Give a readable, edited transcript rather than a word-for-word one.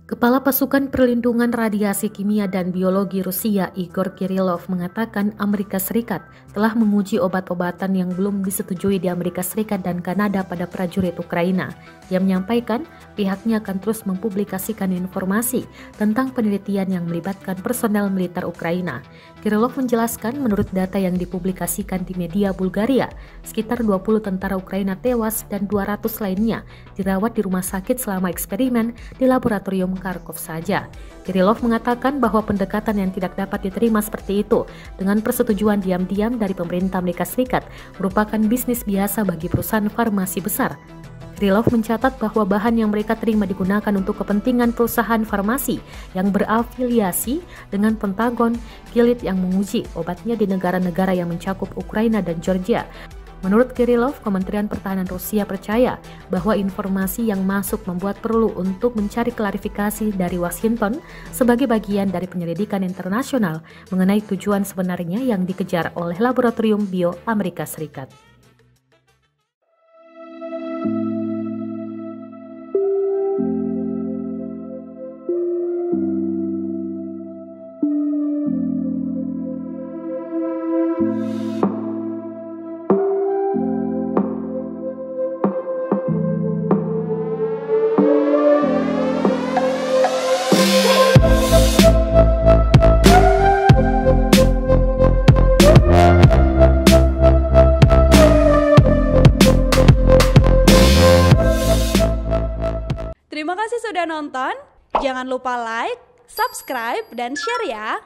Kepala Pasukan Perlindungan Radiasi Kimia dan Biologi Rusia Igor Kirillov mengatakan Amerika Serikat telah menguji obat-obatan yang belum disetujui di Amerika Serikat dan Kanada pada prajurit Ukraina. Ia menyampaikan pihaknya akan terus mempublikasikan informasi tentang penelitian yang melibatkan personel militer Ukraina. Kirillov menjelaskan menurut data yang dipublikasikan di media Bulgaria, sekitar 20 tentara Ukraina tewas dan 200 lainnya dirawat di rumah sakit selama eksperimen di laboratorium Kharkov saja. Kirillov mengatakan bahwa pendekatan yang tidak dapat diterima seperti itu dengan persetujuan diam-diam dari pemerintah Amerika Serikat merupakan bisnis biasa bagi perusahaan farmasi besar. Kirillov mencatat bahwa bahan yang mereka terima digunakan untuk kepentingan perusahaan farmasi yang berafiliasi dengan Pentagon, Gilead yang menguji obatnya di negara-negara yang mencakup Ukraina dan Georgia. Menurut Kirillov, Kementerian Pertahanan Rusia percaya bahwa informasi yang masuk membuat perlu untuk mencari klarifikasi dari Washington sebagai bagian dari penyelidikan internasional mengenai tujuan sebenarnya yang dikejar oleh Laboratorium Bio Amerika Serikat. Terima kasih sudah nonton. Jangan lupa like, subscribe, dan share ya.